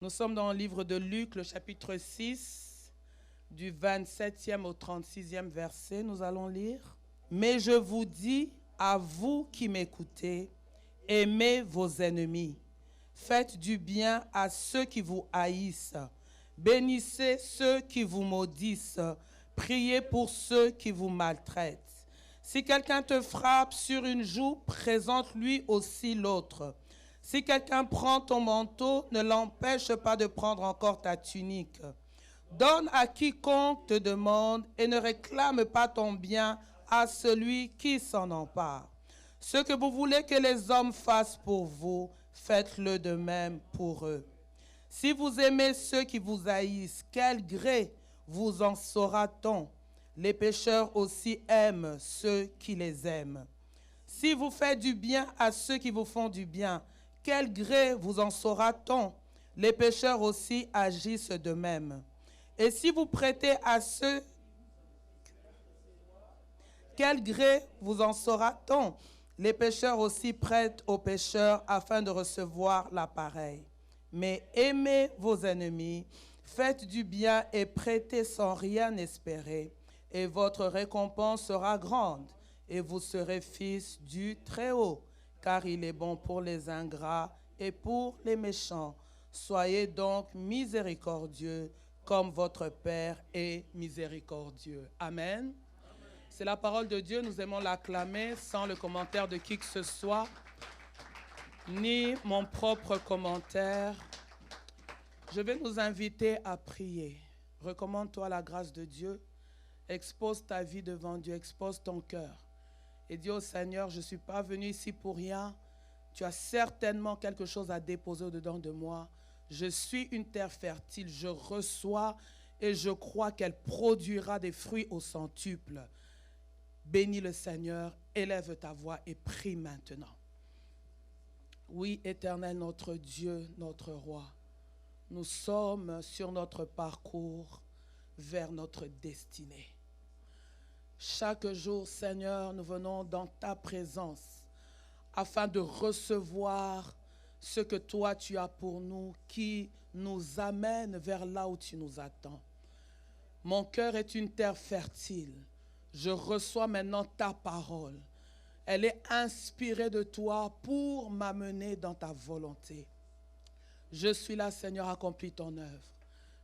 Nous sommes dans le livre de Luc, le chapitre 6, du 27e au 36e verset. Nous allons lire. Mais je vous dis, à vous qui m'écoutez, aimez vos ennemis. Faites du bien à ceux qui vous haïssent. Bénissez ceux qui vous maudissent. Priez pour ceux qui vous maltraitent. Si quelqu'un te frappe sur une joue, présente-lui aussi l'autre. Si quelqu'un prend ton manteau, ne l'empêche pas de prendre encore ta tunique. Donne à quiconque te demande et ne réclame pas ton bien à celui qui s'en empare. Ce que vous voulez que les hommes fassent pour vous, faites-le de même pour eux. Si vous aimez ceux qui vous haïssent, quel gré vous en saura-t-on? Les pécheurs aussi aiment ceux qui les aiment. Si vous faites du bien à ceux qui vous font du bien, quel gré vous en saura-t-on? Les pécheurs aussi agissent de même. Et si vous prêtez à ceux, quel gré vous en saura-t-on? Les pécheurs aussi prêtent aux pécheurs afin de recevoir l'appareil. Mais aimez vos ennemis, faites du bien et prêtez sans rien espérer, et votre récompense sera grande, et vous serez fils du Très-Haut, car il est bon pour les ingrats et pour les méchants. Soyez donc miséricordieux, comme votre Père est miséricordieux. Amen. C'est la parole de Dieu, nous aimons l'acclamer sans le commentaire de qui que ce soit, ni mon propre commentaire. Je vais nous inviter à prier. Recommande-toi à la grâce de Dieu. Expose ta vie devant Dieu, expose ton cœur. Et dis au Seigneur, je ne suis pas venu ici pour rien. Tu as certainement quelque chose à déposer au-dedans de moi. Je suis une terre fertile, je reçois et je crois qu'elle produira des fruits au centuple. Bénis le Seigneur, élève ta voix et prie maintenant. Oui, Éternel, notre Dieu, notre Roi, nous sommes sur notre parcours vers notre destinée. Chaque jour, Seigneur, nous venons dans ta présence afin de recevoir ce que toi tu as pour nous, qui nous amène vers là où tu nous attends. Mon cœur est une terre fertile. Je reçois maintenant ta parole. Elle est inspirée de toi pour m'amener dans ta volonté. Je suis là, Seigneur, accomplis ton œuvre.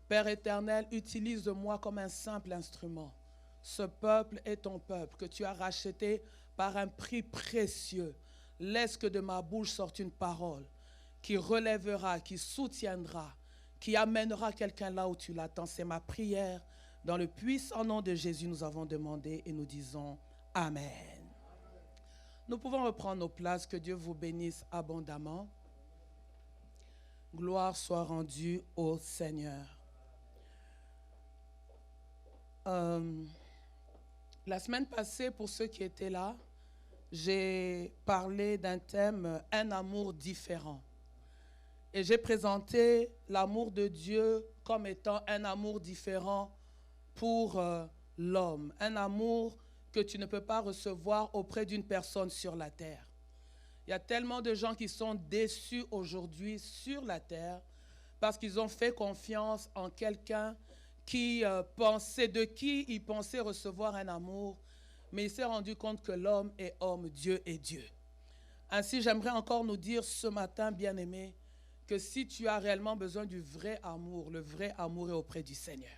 Père éternel, utilise-moi comme un simple instrument. Ce peuple est ton peuple que tu as racheté par un prix précieux. Laisse que de ma bouche sorte une parole qui relèvera, qui soutiendra, qui amènera quelqu'un là où tu l'attends. C'est ma prière. Dans le puissant nom de Jésus, nous avons demandé et nous disons Amen. Nous pouvons reprendre nos places. Que Dieu vous bénisse abondamment. Gloire soit rendue au Seigneur. La semaine passée, pour ceux qui étaient là, j'ai parlé d'un thème, un amour différent. Et j'ai présenté l'amour de Dieu comme étant un amour différent pour l'homme. Un amour que tu ne peux pas recevoir auprès d'une personne sur la terre. Il y a tellement de gens qui sont déçus aujourd'hui sur la terre parce qu'ils ont fait confiance en quelqu'un qui de qui ils pensaient recevoir un amour, mais il s'est rendu compte que l'homme est homme, Dieu est Dieu. Ainsi, j'aimerais encore nous dire ce matin, bien-aimés, que si tu as réellement besoin du vrai amour, le vrai amour est auprès du Seigneur.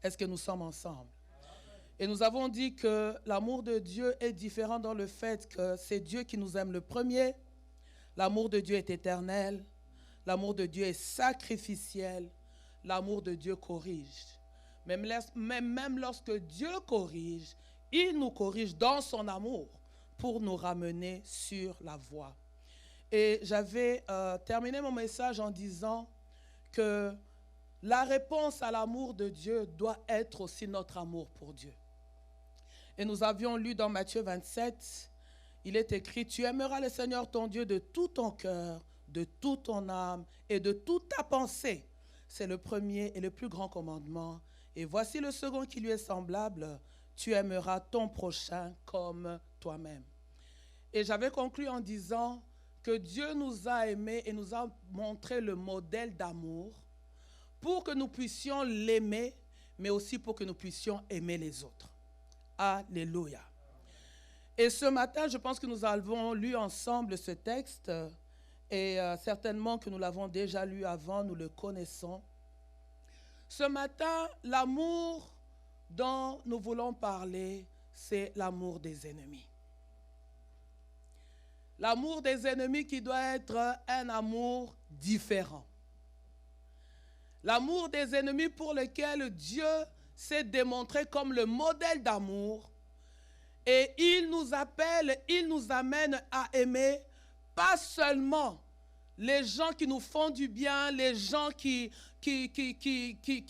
Est-ce que nous sommes ensemble? Et nous avons dit que l'amour de Dieu est différent dans le fait que c'est Dieu qui nous aime le premier. L'amour de Dieu est éternel. L'amour de Dieu est sacrificiel. L'amour de Dieu corrige. Même lorsque Dieu corrige, il nous corrige dans son amour pour nous ramener sur la voie. Et j'avais terminé mon message en disant que la réponse à l'amour de Dieu doit être aussi notre amour pour Dieu. Et nous avions lu dans Matthieu 27, il est écrit, tu aimeras le Seigneur ton Dieu de tout ton cœur, de toute ton âme et de toute ta pensée. C'est le premier et le plus grand commandement. Et voici le second qui lui est semblable, tu aimeras ton prochain comme toi-même. Et j'avais conclu en disant que Dieu nous a aimés et nous a montré le modèle d'amour pour que nous puissions l'aimer, mais aussi pour que nous puissions aimer les autres. Alléluia. Et ce matin, je pense que nous avons lu ensemble ce texte et certainement que nous l'avons déjà lu avant, nous le connaissons. Ce matin, l'amour dont nous voulons parler, c'est l'amour des ennemis. L'amour des ennemis qui doit être un amour différent. L'amour des ennemis pour lequel Dieu s'est démontré comme le modèle d'amour. Et il nous appelle, il nous amène à aimer pas seulement les gens qui nous font du bien, les gens qui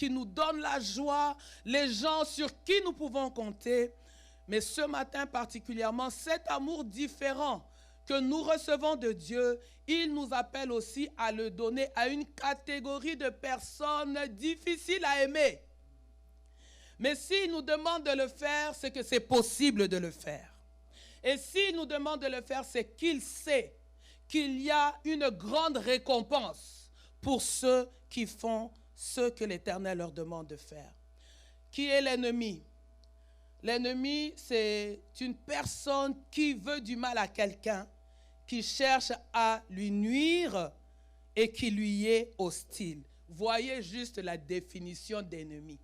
nous donnent la joie, les gens sur qui nous pouvons compter, mais ce matin particulièrement, cet amour différent que nous recevons de Dieu, il nous appelle aussi à le donner à une catégorie de personnes difficiles à aimer. Mais s'il nous demande de le faire, c'est que c'est possible de le faire. Et s'il nous demande de le faire, c'est qu'il sait qu'il y a une grande récompense pour ceux qui font ce que l'Éternel leur demande de faire. Qui est l'ennemi? L'ennemi, c'est une personne qui veut du mal à quelqu'un, qui cherche à lui nuire et qui lui est hostile. Voyez juste la définition d'ennemi.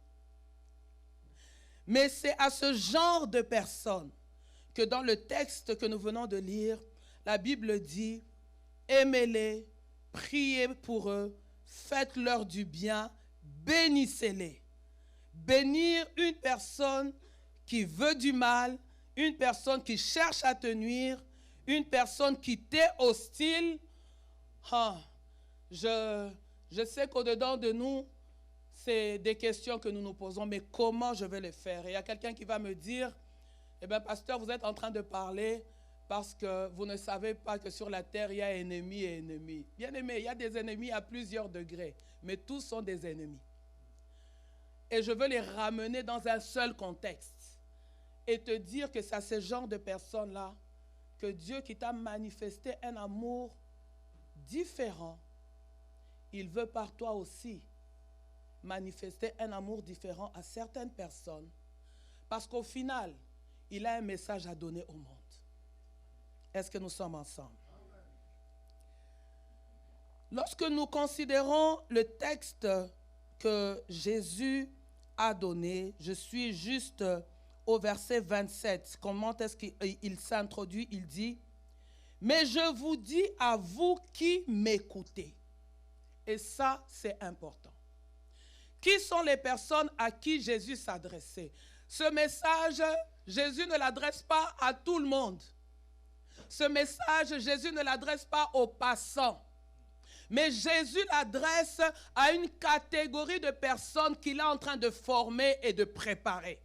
Mais c'est à ce genre de personnes que dans le texte que nous venons de lire, la Bible dit, aimez-les, priez pour eux, faites-leur du bien, bénissez-les. Bénir une personne qui veut du mal, une personne qui cherche à te nuire, une personne qui t'est hostile, je sais qu'au-dedans de nous, c'est des questions que nous nous posons, mais comment je vais les faire? Et il y a quelqu'un qui va me dire, eh bien, pasteur, vous êtes en train de parler parce que vous ne savez pas que sur la terre, il y a ennemis et ennemis. Bien aimé, il y a des ennemis à plusieurs degrés, mais tous sont des ennemis. Et je veux les ramener dans un seul contexte et te dire que c'est à ce genre de personnes-là que Dieu qui t'a manifesté un amour différent, il veut par toi aussi manifester un amour différent à certaines personnes parce qu'au final, il a un message à donner au monde. Est-ce que nous sommes ensemble? Lorsque nous considérons le texte que Jésus a donné, je suis juste au verset 27. Comment est-ce qu'il s'introduit? Il dit, « Mais je vous dis à vous qui m'écoutez. » Et ça, c'est important. Qui sont les personnes à qui Jésus s'adressait? Ce message, Jésus ne l'adresse pas à tout le monde. Ce message, Jésus ne l'adresse pas aux passants. Mais Jésus l'adresse à une catégorie de personnes qu'il est en train de former et de préparer.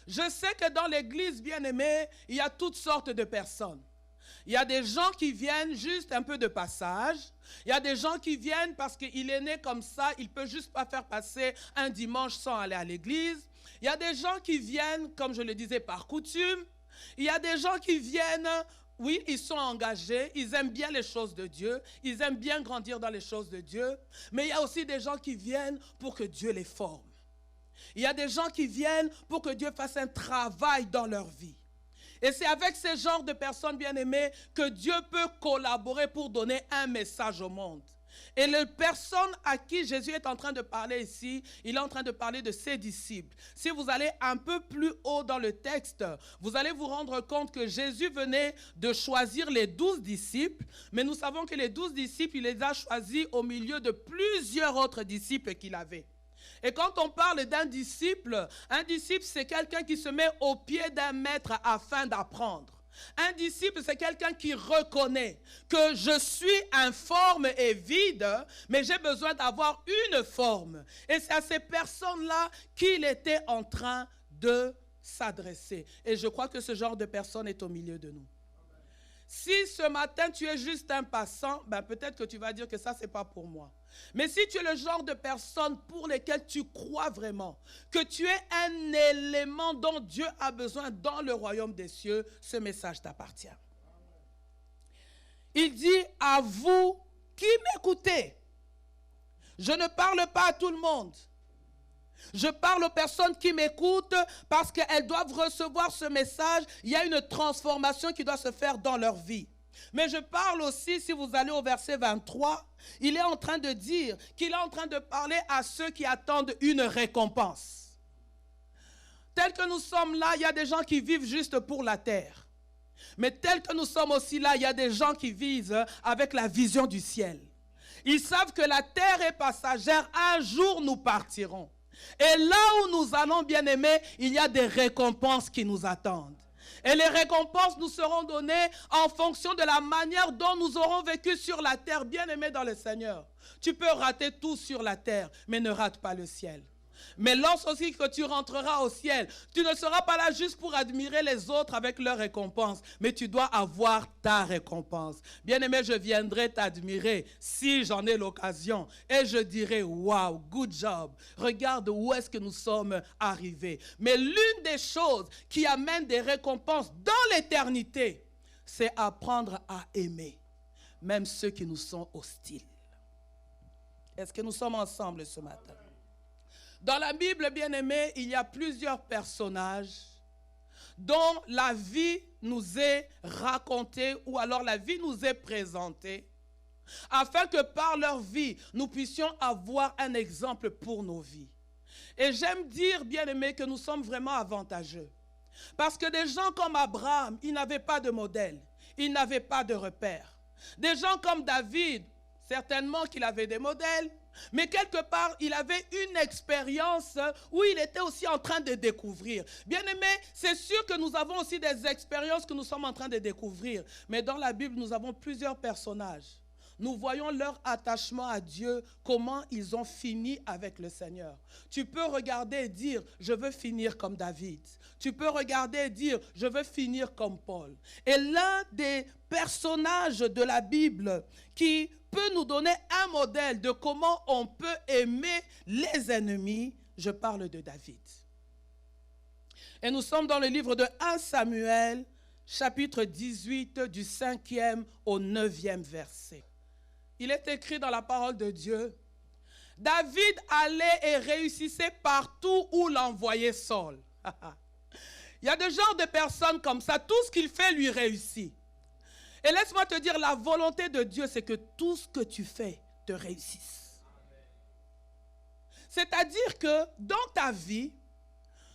Je sais que dans l'église bien-aimée, il y a toutes sortes de personnes. Il y a des gens qui viennent juste un peu de passage. Il y a des gens qui viennent parce qu'il est né comme ça, il ne peut juste pas faire passer un dimanche sans aller à l'église. Il y a des gens qui viennent, comme je le disais, par coutume. Il y a des gens qui viennent, oui, ils sont engagés, ils aiment bien les choses de Dieu, ils aiment bien grandir dans les choses de Dieu. Mais il y a aussi des gens qui viennent pour que Dieu les forme. Il y a des gens qui viennent pour que Dieu fasse un travail dans leur vie. Et c'est avec ce genre de personnes bien-aimées que Dieu peut collaborer pour donner un message au monde. Et les personnes à qui Jésus est en train de parler ici, il est en train de parler de ses disciples. Si vous allez un peu plus haut dans le texte, vous allez vous rendre compte que Jésus venait de choisir les 12 disciples, mais nous savons que les 12 disciples, il les a choisis au milieu de plusieurs autres disciples qu'il avait. Et quand on parle d'un disciple, un disciple, c'est quelqu'un qui se met au pied d'un maître afin d'apprendre. Un disciple, c'est quelqu'un qui reconnaît que je suis informe et vide, mais j'ai besoin d'avoir une forme. Et c'est à ces personnes-là qu'il était en train de s'adresser. Et je crois que ce genre de personne est au milieu de nous. Si ce matin tu es juste un passant, ben peut-être que tu vas dire que ça, ce n'est pas pour moi. Mais si tu es le genre de personne pour lesquelles tu crois vraiment que tu es un élément dont Dieu a besoin dans le royaume des cieux, ce message t'appartient. Il dit à vous qui m'écoutez. Je ne parle pas à tout le monde. Je parle aux personnes qui m'écoutent parce qu'elles doivent recevoir ce message. Il y a une transformation qui doit se faire dans leur vie. Mais je parle aussi, si vous allez au verset 23, il est en train de dire qu'il est en train de parler à ceux qui attendent une récompense. Tel que nous sommes là, il y a des gens qui vivent juste pour la terre. Mais tel que nous sommes aussi là, il y a des gens qui vivent avec la vision du ciel. Ils savent que la terre est passagère, un jour nous partirons. Et là où nous allons, bien-aimés, il y a des récompenses qui nous attendent. Et les récompenses nous seront données en fonction de la manière dont nous aurons vécu sur la terre, bien-aimés dans le Seigneur. Tu peux rater tout sur la terre, mais ne rate pas le ciel. Mais lorsqu'aussi que tu rentreras au ciel, tu ne seras pas là juste pour admirer les autres avec leurs récompenses, mais tu dois avoir ta récompense. Bien-aimé, je viendrai t'admirer si j'en ai l'occasion et je dirai, wow, good job. Regarde où est-ce que nous sommes arrivés. Mais l'une des choses qui amène des récompenses dans l'éternité, c'est apprendre à aimer, même ceux qui nous sont hostiles. Est-ce que nous sommes ensemble ce matin? Dans la Bible, bien-aimés, il y a plusieurs personnages dont la vie nous est racontée ou alors la vie nous est présentée afin que par leur vie, nous puissions avoir un exemple pour nos vies. Et j'aime dire, bien-aimés, que nous sommes vraiment avantageux. Parce que des gens comme Abraham, ils n'avaient pas de modèle, ils n'avaient pas de repère. Des gens comme David, certainement qu'il avait des modèles, mais quelque part, il avait une expérience où il était aussi en train de découvrir. Bien aimé, c'est sûr que nous avons aussi des expériences que nous sommes en train de découvrir. Mais dans la Bible, nous avons plusieurs personnages. Nous voyons leur attachement à Dieu, comment ils ont fini avec le Seigneur. Tu peux regarder et dire, je veux finir comme David. Tu peux regarder et dire, je veux finir comme Paul. Et l'un des personnages de la Bible qui peut nous donner un modèle de comment on peut aimer les ennemis, je parle de David. Et nous sommes dans le livre de 1 Samuel, chapitre 18, du 5e au 9e verset. Il est écrit dans la parole de Dieu, David allait et réussissait partout où l'envoyait Saul. Il y a des genres de personnes comme ça, tout ce qu'il fait lui réussit. Et laisse-moi te dire, la volonté de Dieu, c'est que tout ce que tu fais te réussisse. C'est-à-dire que dans ta vie,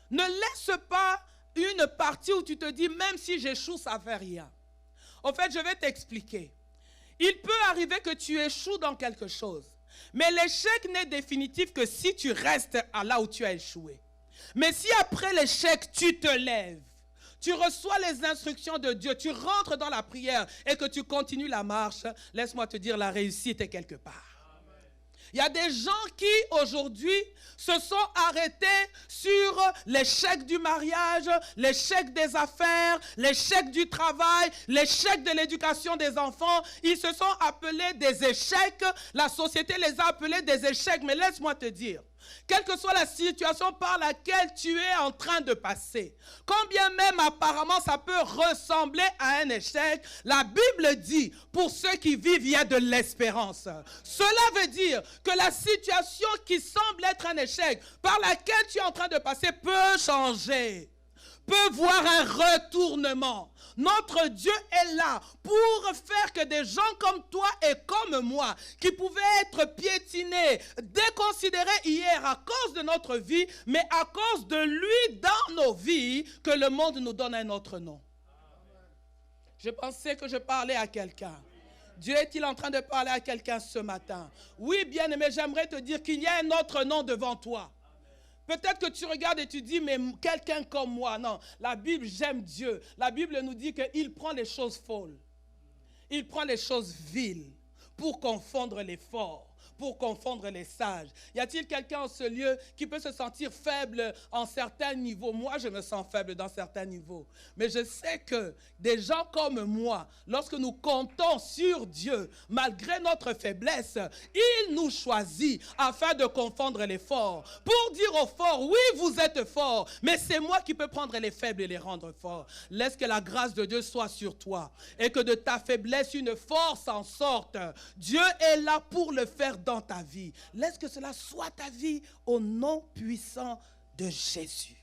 ne laisse pas une partie où tu te dis, même si j'échoue, ça ne fait rien. En fait, je vais t'expliquer. Il peut arriver que tu échoues dans quelque chose. Mais l'échec n'est définitif que si tu restes à là où tu as échoué. Mais si après l'échec, tu te lèves, tu reçois les instructions de Dieu, tu rentres dans la prière et que tu continues la marche, laisse-moi te dire, la réussite est quelque part. Il y a des gens qui, aujourd'hui, se sont arrêtés sur l'échec du mariage, l'échec des affaires, l'échec du travail, l'échec de l'éducation des enfants. Ils se sont appelés des échecs. La société les a appelés des échecs. Mais laisse-moi te dire, quelle que soit la situation par laquelle tu es en train de passer, quand bien même apparemment ça peut ressembler à un échec, la Bible dit, pour ceux qui vivent, il y a de l'espérance. Cela veut dire que la situation qui semble être un échec, par laquelle tu es en train de passer, peut changer, peut voir un retournement. Notre Dieu est là pour faire que des gens comme toi et comme moi, qui pouvaient être piétinés, déconsidérés hier à cause de notre vie, mais à cause de lui dans nos vies, que le monde nous donne un autre nom. Je pensais que je parlais à quelqu'un. Dieu est-il en train de parler à quelqu'un ce matin? Oui, bien-aimé, j'aimerais te dire qu'il y a un autre nom devant toi. Peut-être que tu regardes et tu dis, mais quelqu'un comme moi. Non, la Bible, j'aime Dieu. La Bible nous dit qu'il prend les choses folles. Il prend les choses viles pour confondre les forts, pour confondre les sages. Y a-t-il quelqu'un en ce lieu qui peut se sentir faible en certains niveaux? Moi, je me sens faible dans certains niveaux. Mais je sais que des gens comme moi, lorsque nous comptons sur Dieu, malgré notre faiblesse, il nous choisit afin de confondre les forts. Pour dire aux forts, oui, vous êtes forts, mais c'est moi qui peux prendre les faibles et les rendre forts. Laisse que la grâce de Dieu soit sur toi et que de ta faiblesse, une force en sorte. Dieu est là pour le faire dans ta vie. Laisse que cela soit ta vie au nom puissant de Jésus.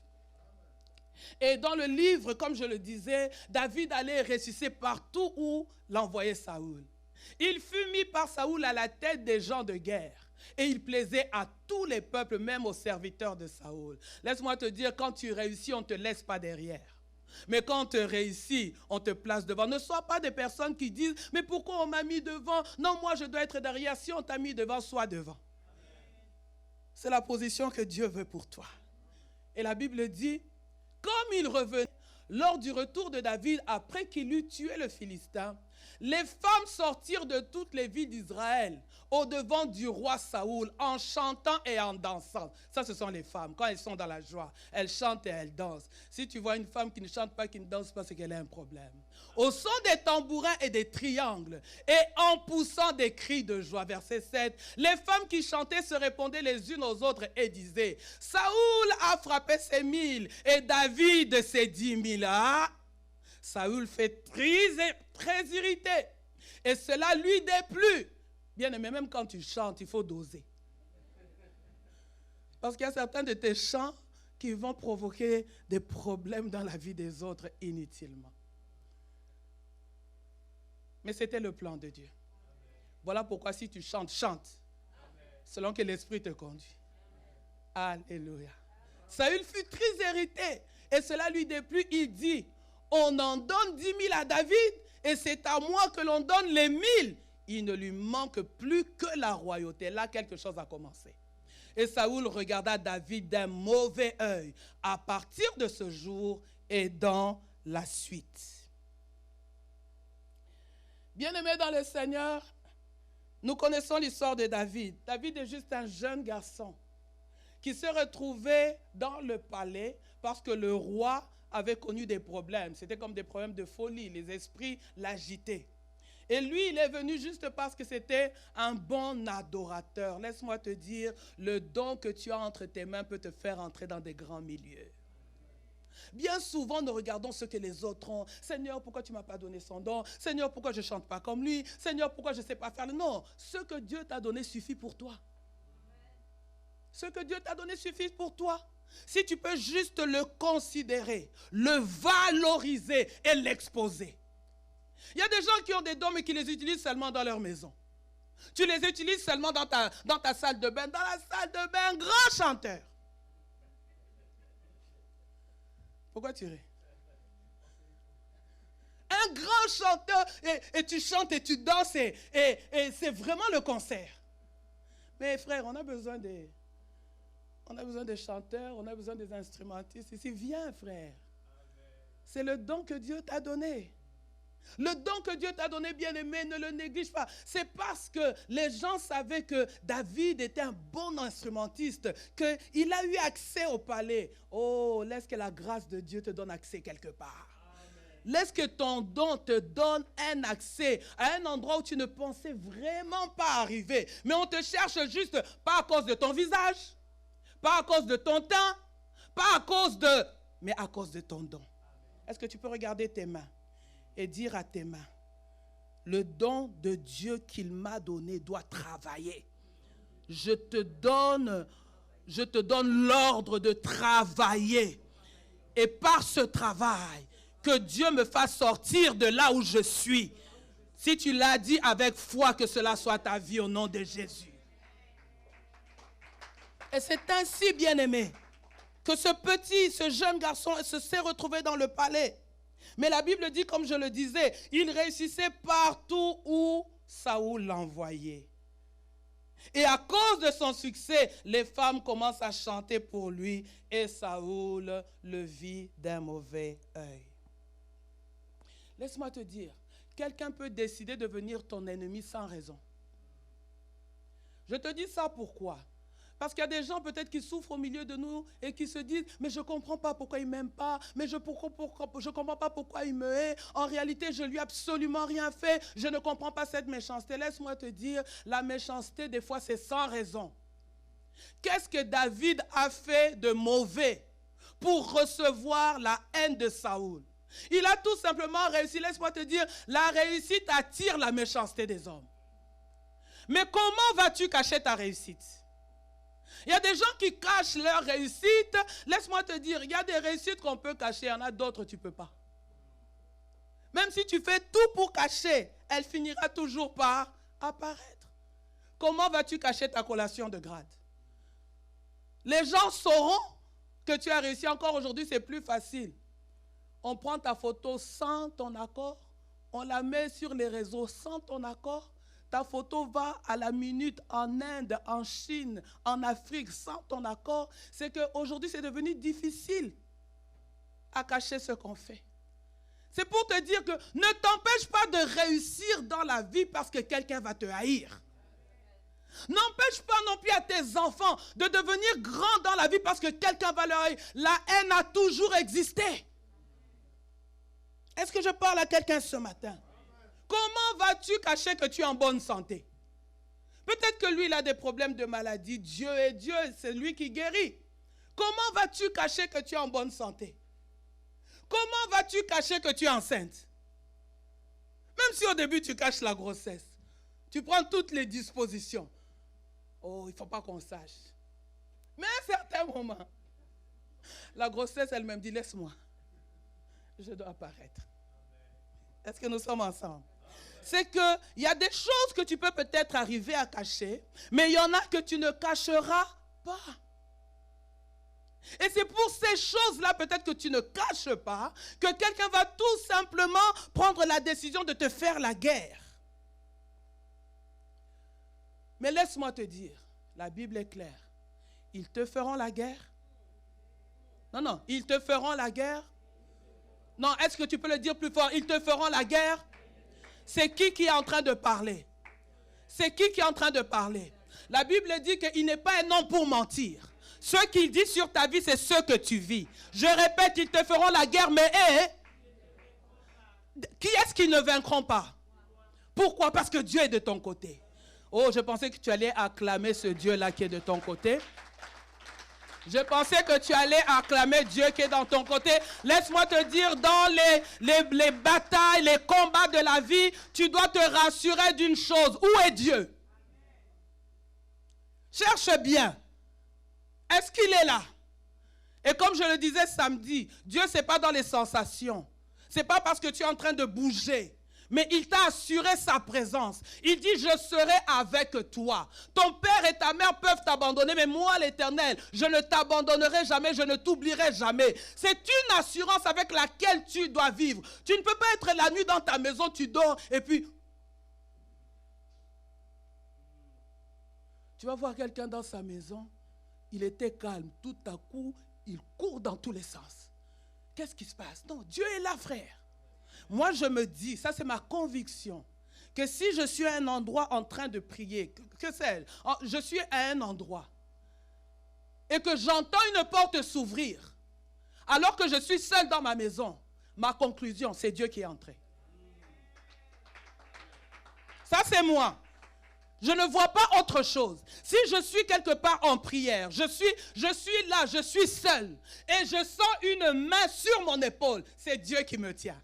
Et dans le livre, comme je le disais, David allait ressusciter partout où l'envoyait Saoul. Il fut mis par Saoul à la tête des gens de guerre. Et il plaisait à tous les peuples, même aux serviteurs de Saoul. Laisse-moi te dire, quand tu réussis, on ne te laisse pas derrière. Mais quand tu réussis, on te place devant. Ne sois pas des personnes qui disent, mais pourquoi on m'a mis devant? Non, moi je dois être derrière. Si on t'a mis devant, sois devant. C'est la position que Dieu veut pour toi. Et la Bible dit, comme il revenait lors du retour de David, après qu'il eut tué le Philistin, les femmes sortirent de toutes les villes d'Israël au-devant du roi Saoul en chantant et en dansant. Ça, ce sont les femmes. Quand elles sont dans la joie, elles chantent et elles dansent. Si tu vois une femme qui ne chante pas, qui ne danse pas, c'est qu'elle a un problème. Au son des tambourins et des triangles et en poussant des cris de joie. Verset 7. Les femmes qui chantaient se répondaient les unes aux autres et disaient, Saoul a frappé ses 1000 et David ses 10 000. Ah, Saoul fait très irrité. Et cela lui déplut. Bien aimé, même quand tu chantes, il faut doser. Parce qu'il y a certains de tes chants qui vont provoquer des problèmes dans la vie des autres inutilement. Mais c'était le plan de Dieu. Voilà pourquoi si tu chantes, chante. Selon que l'Esprit te conduit. Alléluia. Saül fut très irrité. Et cela lui déplut. Il dit, on en donne 10 000 à David et c'est à moi que l'on donne les 1000. Il ne lui manque plus que la royauté. Là, quelque chose a commencé. Et Saoul regarda David d'un mauvais œil à partir de ce jour et dans la suite. Bien-aimés dans le Seigneur, nous connaissons l'histoire de David. David est juste un jeune garçon qui s'est retrouvé dans le palais parce que le roi avait connu des problèmes. C'était comme des problèmes de folie. Les esprits l'agitaient. Et lui, il est venu juste parce que c'était un bon adorateur. Laisse-moi te dire, le don que tu as entre tes mains peut te faire entrer dans des grands milieux. Bien souvent, nous regardons ce que les autres ont. Seigneur, pourquoi tu ne m'as pas donné son don? Seigneur, pourquoi je ne chante pas comme lui? Seigneur, pourquoi je ne sais pas faire? Non, ce que Dieu t'a donné suffit pour toi. Ce que Dieu t'a donné suffit pour toi. Si tu peux juste le considérer, le valoriser et l'exposer. Il y a des gens qui ont des dons mais qui les utilisent seulement dans leur maison. Tu les utilises seulement dans ta salle de bain. Dans la salle de bain, un grand chanteur. Pourquoi tu ris? Un grand chanteur et tu chantes et tu danses et c'est vraiment le concert. Mais frère, on a besoin des chanteurs, on a besoin des instrumentistes ici. Viens frère. C'est le don que Dieu t'a donné. Le don que Dieu t'a donné, bien-aimé, ne le néglige pas. C'est parce que les gens savaient que David était un bon instrumentiste, qu'il a eu accès au palais. Oh, laisse que la grâce de Dieu te donne accès quelque part. Amen. Laisse que ton don te donne un accès à un endroit où tu ne pensais vraiment pas arriver. Mais on te cherche juste, pas à cause de ton visage, pas à cause de ton teint, pas à cause de... mais à cause de ton don. Est-ce que tu peux regarder tes mains et dire à tes mains, le don de Dieu qu'il m'a donné doit travailler. Je te donne l'ordre de travailler. Et par ce travail, que Dieu me fasse sortir de là où je suis. Si tu l'as dit avec foi, que cela soit ta vie au nom de Jésus. Et c'est ainsi, bien-aimé, que ce jeune garçon s'est retrouvé dans le palais. Mais la Bible dit, comme je le disais, il réussissait partout où Saoul l'envoyait. Et à cause de son succès, les femmes commencent à chanter pour lui et Saoul le vit d'un mauvais œil. Laisse-moi te dire, quelqu'un peut décider de devenir ton ennemi sans raison. Je te dis ça pourquoi? Parce qu'il y a des gens peut-être qui souffrent au milieu de nous et qui se disent « Mais je ne comprends pas pourquoi il ne m'aime pas, mais je ne comprends pas pourquoi il me hait. En réalité, je ne lui ai absolument rien fait. Je ne comprends pas cette méchanceté. » Laisse-moi te dire, la méchanceté, des fois, c'est sans raison. Qu'est-ce que David a fait de mauvais pour recevoir la haine de Saoul? Il a tout simplement réussi. Laisse-moi te dire, la réussite attire la méchanceté des hommes. Mais comment vas-tu cacher ta réussite? Il y a des gens qui cachent leur réussite. Laisse-moi te dire, il y a des réussites qu'on peut cacher, il y en a d'autres tu ne peux pas. Même si tu fais tout pour cacher, elle finira toujours par apparaître. Comment vas-tu cacher ta collation de grade? Les gens sauront que tu as réussi. Encore aujourd'hui, c'est plus facile. On prend ta photo sans ton accord, on la met sur les réseaux sans ton accord. Ta photo va à la minute en Inde, en Chine, en Afrique, sans ton accord. C'est qu'aujourd'hui, c'est devenu difficile à cacher ce qu'on fait. C'est pour te dire que ne t'empêche pas de réussir dans la vie parce que quelqu'un va te haïr. N'empêche pas non plus à tes enfants de devenir grands dans la vie parce que quelqu'un va leur haïr. La haine a toujours existé. Est-ce que je parle à quelqu'un ce matin? Comment vas-tu cacher que tu es en bonne santé? Peut-être que lui, il a des problèmes de maladie. Dieu est Dieu, c'est lui qui guérit. Comment vas-tu cacher que tu es en bonne santé? Comment vas-tu cacher que tu es enceinte? Même si au début tu caches la grossesse, tu prends toutes les dispositions. Oh, il ne faut pas qu'on sache. Mais à un certain moment, la grossesse elle-même dit, laisse-moi. Je dois apparaître. Est-ce que nous sommes ensemble? C'est qu'il y a des choses que tu peux peut-être arriver à cacher, mais il y en a que tu ne cacheras pas. Et c'est pour ces choses-là peut-être que tu ne caches pas, que quelqu'un va tout simplement prendre la décision de te faire la guerre. Mais laisse-moi te dire, la Bible est claire. Ils te feront la guerre. Non, ils te feront la guerre. Non, est-ce que tu peux le dire plus fort? Ils te feront la guerre. C'est qui est en train de parler? C'est qui est en train de parler? La Bible dit qu'il n'est pas un homme pour mentir. Ce qu'il dit sur ta vie, c'est ce que tu vis. Je répète, ils te feront la guerre, mais qui est-ce qu'ils ne vaincront pas? Pourquoi? Parce que Dieu est de ton côté. Oh, je pensais que tu allais acclamer ce Dieu-là qui est de ton côté. Je pensais que tu allais acclamer Dieu qui est dans ton côté. Laisse-moi te dire, dans les batailles, les combats de la vie, tu dois te rassurer d'une chose. Où est Dieu? Cherche bien. Est-ce qu'il est là? Et comme je le disais samedi, Dieu, ce n'est pas dans les sensations. Ce n'est pas parce que tu es en train de bouger. Mais il t'a assuré sa présence. Il dit, je serai avec toi. Ton père et ta mère peuvent t'abandonner, mais moi, l'Éternel, je ne t'abandonnerai jamais, je ne t'oublierai jamais. C'est une assurance avec laquelle tu dois vivre. Tu ne peux pas être la nuit dans ta maison, tu dors, et puis tu vas voir quelqu'un dans sa maison, il était calme. Tout à coup, il court dans tous les sens. Qu'est-ce qui se passe? Non, Dieu est là, frère. Moi, je me dis, ça c'est ma conviction, que si je suis à un endroit en train de prier, que c'est, je suis à un endroit, et que j'entends une porte s'ouvrir, alors que je suis seul dans ma maison, ma conclusion, c'est Dieu qui est entré. Ça c'est moi. Je ne vois pas autre chose. Si je suis quelque part en prière, je suis là, je suis seul, et je sens une main sur mon épaule, c'est Dieu qui me tient.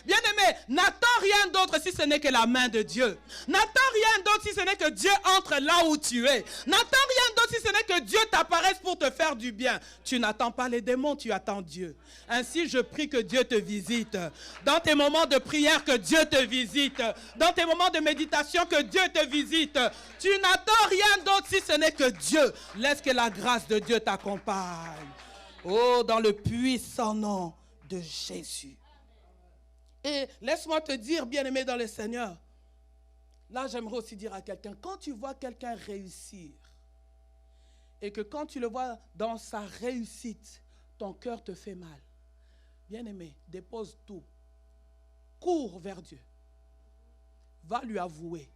Bien-aimé, n'attends rien d'autre si ce n'est que la main de Dieu. N'attends rien d'autre si ce n'est que Dieu entre là où tu es. N'attends rien d'autre si ce n'est que Dieu t'apparaisse pour te faire du bien. Tu n'attends pas les démons, tu attends Dieu. Ainsi, je prie que Dieu te visite. Dans tes moments de prière, que Dieu te visite. Dans tes moments de méditation, que Dieu te visite. Tu n'attends rien d'autre si ce n'est que Dieu. Laisse que la grâce de Dieu t'accompagne. Oh, dans le puissant nom de Jésus. Et laisse-moi te dire, bien-aimé dans le Seigneur, là j'aimerais aussi dire à quelqu'un, quand tu vois quelqu'un réussir, et que quand tu le vois dans sa réussite, ton cœur te fait mal, bien-aimé, dépose tout, cours vers Dieu, va lui avouer.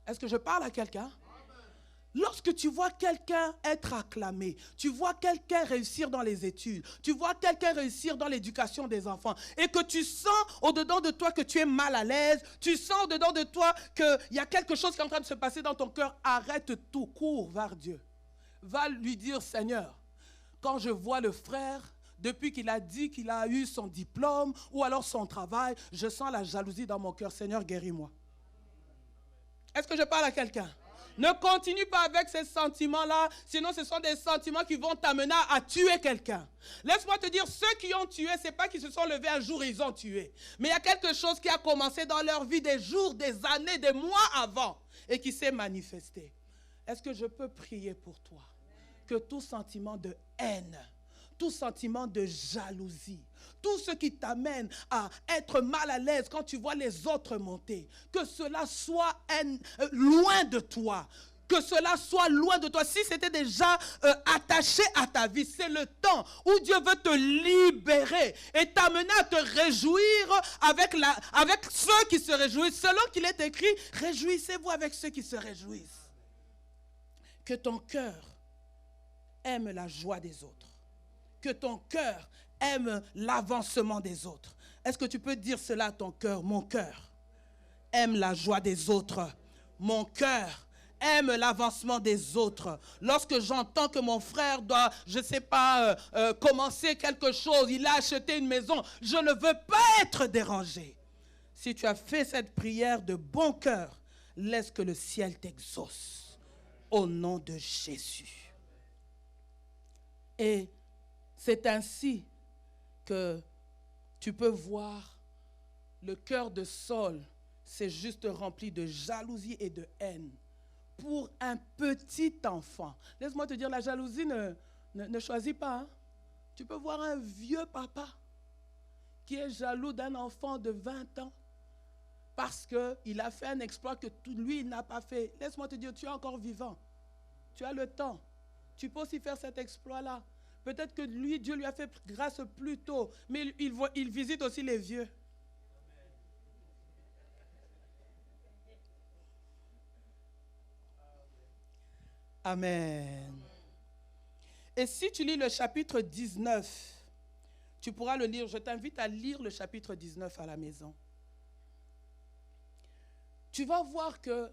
Est-ce que je parle à quelqu'un? Lorsque tu vois quelqu'un être acclamé, tu vois quelqu'un réussir dans les études, tu vois quelqu'un réussir dans l'éducation des enfants et que tu sens au-dedans de toi que tu es mal à l'aise, tu sens au-dedans de toi qu'il y a quelque chose qui est en train de se passer dans ton cœur, arrête tout, cours vers Dieu. Va lui dire, Seigneur, quand je vois le frère, depuis qu'il a dit qu'il a eu son diplôme ou alors son travail, je sens la jalousie dans mon cœur. Seigneur, guéris-moi. Est-ce que je parle à quelqu'un? Ne continue pas avec ces sentiments-là, sinon ce sont des sentiments qui vont t'amener à tuer quelqu'un. Laisse-moi te dire, ceux qui ont tué, ce n'est pas qu'ils se sont levés un jour et ils ont tué. Mais il y a quelque chose qui a commencé dans leur vie des jours, des années, des mois avant et qui s'est manifesté. Est-ce que je peux prier pour toi? Que tout sentiment de haine, tout sentiment de jalousie, tout ce qui t'amène à être mal à l'aise quand tu vois les autres monter, que cela soit loin de toi. Que cela soit loin de toi. Si c'était déjà attaché à ta vie, c'est le temps où Dieu veut te libérer et t'amener à te réjouir avec ceux qui se réjouissent. Selon qu'il est écrit, réjouissez-vous avec ceux qui se réjouissent. Que ton cœur aime la joie des autres. Que ton cœur aime l'avancement des autres. Est-ce que tu peux dire cela à ton cœur? Mon cœur aime la joie des autres. Mon cœur aime l'avancement des autres. Lorsque j'entends que mon frère doit, je ne sais pas, commencer quelque chose, il a acheté une maison, je ne veux pas être dérangé. Si tu as fait cette prière de bon cœur, laisse que le ciel t'exauce. Au nom de Jésus. Et c'est ainsi que tu peux voir le cœur de Saul, c'est juste rempli de jalousie et de haine pour un petit enfant. Laisse-moi te dire, la jalousie ne choisit pas. Hein? Tu peux voir un vieux papa qui est jaloux d'un enfant de 20 ans parce qu'il a fait un exploit que lui, il n'a pas fait. Laisse-moi te dire, tu es encore vivant. Tu as le temps. Tu peux aussi faire cet exploit-là. Peut-être que lui, Dieu lui a fait grâce plus tôt, mais il visite aussi les vieux. Amen. Et si tu lis le chapitre 19, tu pourras le lire. Je t'invite à lire le chapitre 19 à la maison. Tu vas voir que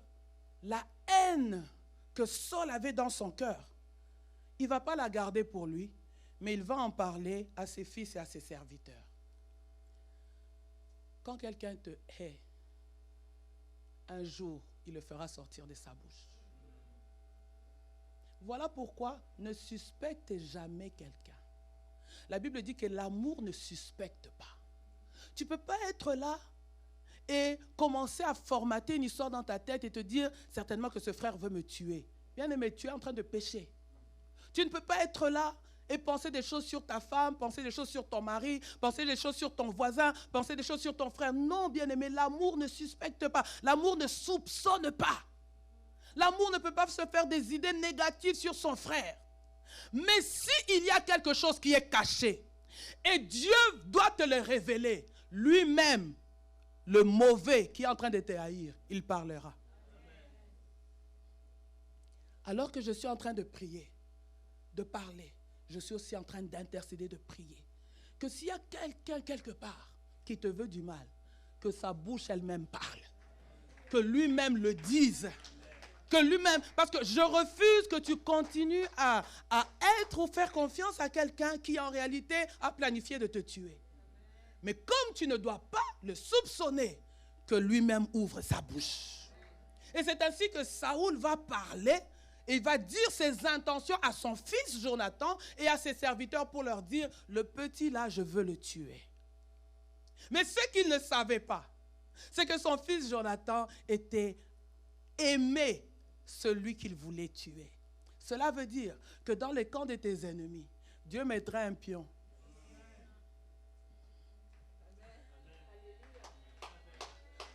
la haine que Saul avait dans son cœur, il ne va pas la garder pour lui, mais il va en parler à ses fils et à ses serviteurs. Quand quelqu'un te hait, un jour, il le fera sortir de sa bouche. Voilà pourquoi ne suspecte jamais quelqu'un. La Bible dit que l'amour ne suspecte pas. Tu ne peux pas être là et commencer à formater une histoire dans ta tête et te dire certainement que ce frère veut me tuer. Bien-aimé, tu es en train de pécher. Tu ne peux pas être là et penser des choses sur ta femme, penser des choses sur ton mari, penser des choses sur ton voisin, penser des choses sur ton frère. Non, bien-aimé, l'amour ne suspecte pas. L'amour ne soupçonne pas. L'amour ne peut pas se faire des idées négatives sur son frère. Mais s'il y a quelque chose qui est caché, et Dieu doit te le révéler, lui-même, le mauvais qui est en train de te haïr, il parlera. Alors que je suis en train de prier, de parler, je suis aussi en train d'intercéder, de prier. Que s'il y a quelqu'un quelque part qui te veut du mal, que sa bouche elle-même parle. Que lui-même le dise. Que lui-même, parce que je refuse que tu continues à être ou faire confiance à quelqu'un qui en réalité a planifié de te tuer. Mais comme tu ne dois pas le soupçonner, que lui-même ouvre sa bouche. Et c'est ainsi que Saoul va parler et il va dire ses intentions à son fils Jonathan et à ses serviteurs pour leur dire, le petit là, je veux le tuer. Mais ce qu'il ne savait pas, c'est que son fils Jonathan était aimé celui qu'il voulait tuer. Cela veut dire que dans les camps de tes ennemis, Dieu mettra un pion.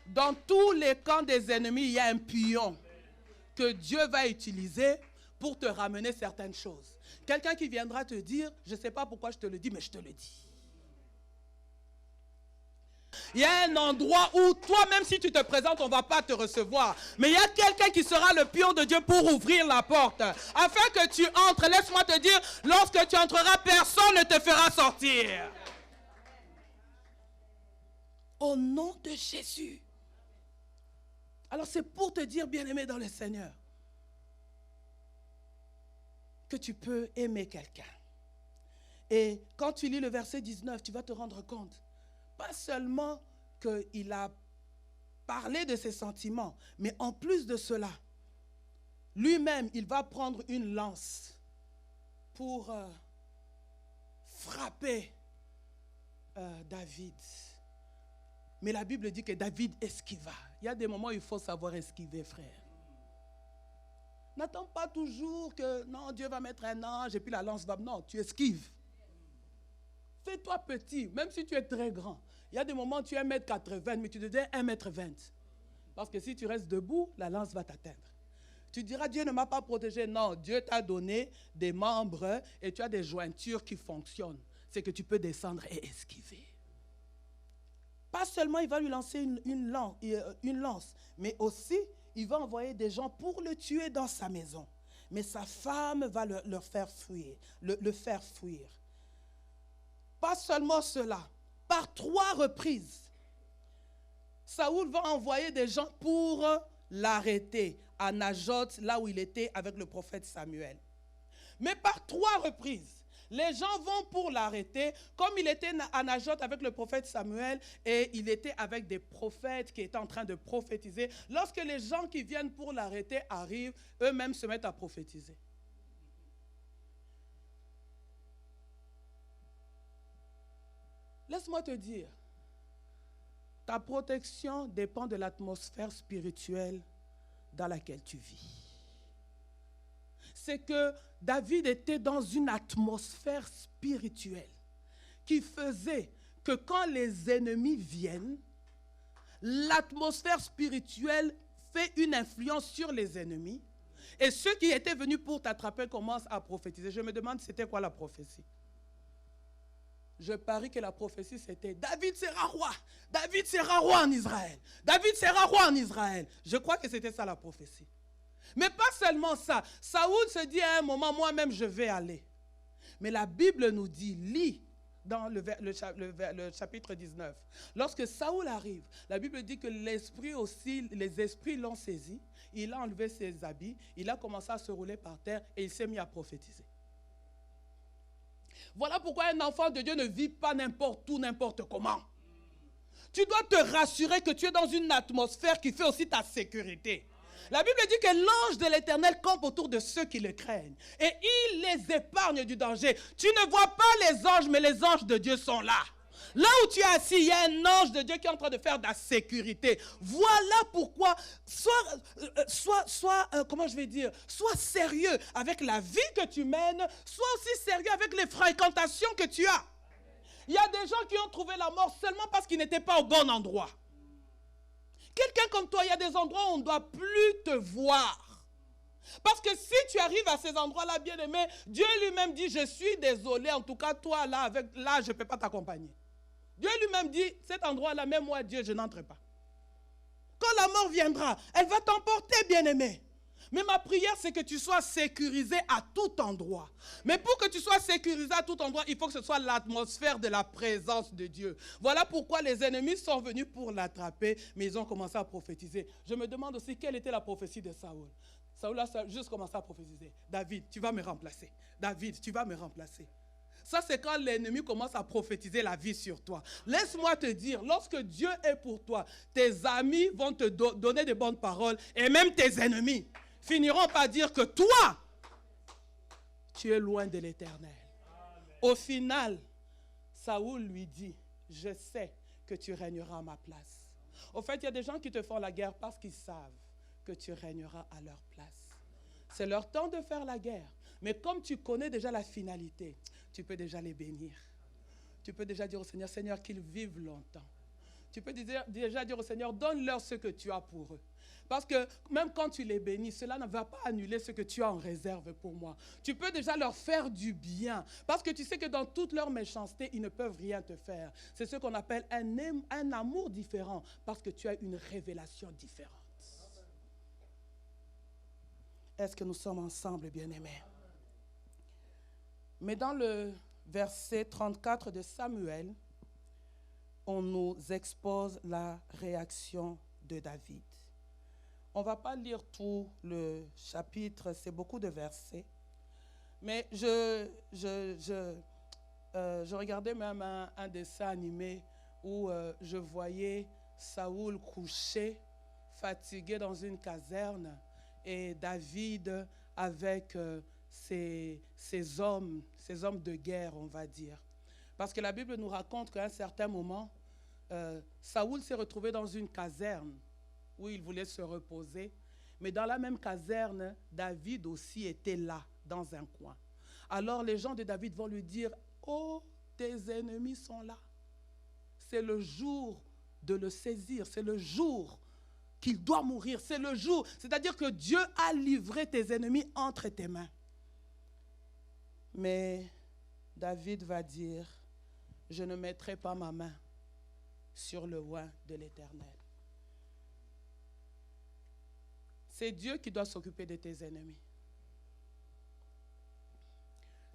Dans tous les camps des ennemis, il y a un pion que Dieu va utiliser pour te ramener certaines choses. Quelqu'un qui viendra te dire, je ne sais pas pourquoi je te le dis, mais je te le dis. Il y a un endroit où toi-même, si tu te présentes, on ne va pas te recevoir. Mais il y a quelqu'un qui sera le pion de Dieu pour ouvrir la porte. Afin que tu entres, laisse-moi te dire, lorsque tu entreras, personne ne te fera sortir. Au nom de Jésus. Alors c'est pour te dire, bien-aimé dans le Seigneur, que tu peux aimer quelqu'un. Et quand tu lis le verset 19, tu vas te rendre compte, pas seulement qu'il a parlé de ses sentiments, mais en plus de cela, lui-même, il va prendre une lance pour frapper David. Mais la Bible dit que David esquiva. Il y a des moments où il faut savoir esquiver, frère. N'attends pas toujours que non, Dieu va mettre un ange et puis la lance va... Non, tu esquives. Fais-toi petit, même si tu es très grand. Il y a des moments où tu es 1m80, mais tu deviens 1m20. Parce que si tu restes debout, la lance va t'atteindre. Tu diras, Dieu ne m'a pas protégé. Non, Dieu t'a donné des membres et tu as des jointures qui fonctionnent. C'est que tu peux descendre et esquiver. Pas seulement il va lui lancer une lance, mais aussi il va envoyer des gens pour le tuer dans sa maison. Mais sa femme va le faire fuir, le faire fuir. Pas seulement cela, par 3 reprises, Saoul va envoyer des gens pour l'arrêter à Najoth, là où il était avec le prophète Samuel. Mais par 3 reprises, les gens vont pour l'arrêter, comme il était à Najoth avec le prophète Samuel et il était avec des prophètes qui étaient en train de prophétiser. Lorsque les gens qui viennent pour l'arrêter arrivent, eux-mêmes se mettent à prophétiser. Laisse-moi te dire, ta protection dépend de l'atmosphère spirituelle dans laquelle tu vis. C'est que David était dans une atmosphère spirituelle qui faisait que quand les ennemis viennent, l'atmosphère spirituelle fait une influence sur les ennemis et ceux qui étaient venus pour t'attraper commencent à prophétiser. Je me demande c'était quoi la prophétie. Je parie que la prophétie c'était David sera roi. David sera roi en Israël. David sera roi en Israël. Je crois que c'était ça la prophétie. Mais pas seulement ça. Saoul se dit à un moment, moi-même je vais aller. Mais la Bible nous dit, lis dans le chapitre 19. Lorsque Saoul arrive, la Bible dit que les esprits l'ont saisi. Il a enlevé ses habits, il a commencé à se rouler par terre et il s'est mis à prophétiser. Voilà pourquoi un enfant de Dieu ne vit pas n'importe où, n'importe comment. Tu dois te rassurer que tu es dans une atmosphère qui fait aussi ta sécurité. La Bible dit que l'ange de l'Éternel campe autour de ceux qui le craignent. Et il les épargne du danger. Tu ne vois pas les anges, mais les anges de Dieu sont là. Là où tu es assis, il y a un ange de Dieu qui est en train de faire de la sécurité. Voilà pourquoi, sois sérieux avec la vie que tu mènes, sois aussi sérieux avec les fréquentations que tu as. Il y a des gens qui ont trouvé la mort seulement parce qu'ils n'étaient pas au bon endroit. Quelqu'un comme toi, il y a des endroits où on ne doit plus te voir. Parce que si tu arrives à ces endroits-là, bien-aimé, Dieu lui-même dit, je suis désolé, en tout cas, toi, là, je ne peux pas t'accompagner. Dieu lui-même dit, cet endroit-là, même moi, Dieu, je n'entre pas. Quand la mort viendra, elle va t'emporter, bien-aimé. Mais ma prière, c'est que tu sois sécurisé à tout endroit. Mais pour que tu sois sécurisé à tout endroit, il faut que ce soit l'atmosphère de la présence de Dieu. Voilà pourquoi les ennemis sont venus pour l'attraper, mais ils ont commencé à prophétiser. Je me demande aussi quelle était la prophétie de Saoul. Saoul a juste commencé à prophétiser. David, tu vas me remplacer. David, tu vas me remplacer. Ça, c'est quand l'ennemi commence à prophétiser la vie sur toi. Laisse-moi te dire, lorsque Dieu est pour toi, tes amis vont te donner de bonnes paroles et même tes ennemis finiront par dire que toi, tu es loin de l'Éternel. Au final, Saoul lui dit, je sais que tu régneras à ma place. Au fait, il y a des gens qui te font la guerre parce qu'ils savent que tu régneras à leur place. C'est leur temps de faire la guerre. Mais comme tu connais déjà la finalité, tu peux déjà les bénir. Tu peux déjà dire au Seigneur, Seigneur, qu'ils vivent longtemps. Tu peux déjà dire au Seigneur, donne-leur ce que tu as pour eux. Parce que même quand tu les bénis, cela ne va pas annuler ce que tu as en réserve pour moi. Tu peux déjà leur faire du bien. Parce que tu sais que dans toute leur méchanceté, ils ne peuvent rien te faire. C'est ce qu'on appelle un amour différent. Parce que tu as une révélation différente. Est-ce que nous sommes ensemble, bien-aimés? Mais dans le verset 34 de Samuel, on nous expose la réaction de David. On ne va pas lire tout le chapitre, c'est beaucoup de versets. Mais je regardais même un dessin animé où je voyais Saoul couché, fatigué dans une caserne, et David avec ses hommes de guerre, on va dire. Parce que la Bible nous raconte qu'à un certain moment, Saoul s'est retrouvé dans une caserne où il voulait se reposer. Mais dans la même caserne, David aussi était là, dans un coin. Alors les gens de David vont lui dire, « Oh, tes ennemis sont là. C'est le jour de le saisir, c'est le jour qu'il doit mourir, c'est le jour. » C'est-à-dire que Dieu a livré tes ennemis entre tes mains. Mais David va dire, « Je ne mettrai pas ma main sur le oint de l'Éternel. » C'est Dieu qui doit s'occuper de tes ennemis.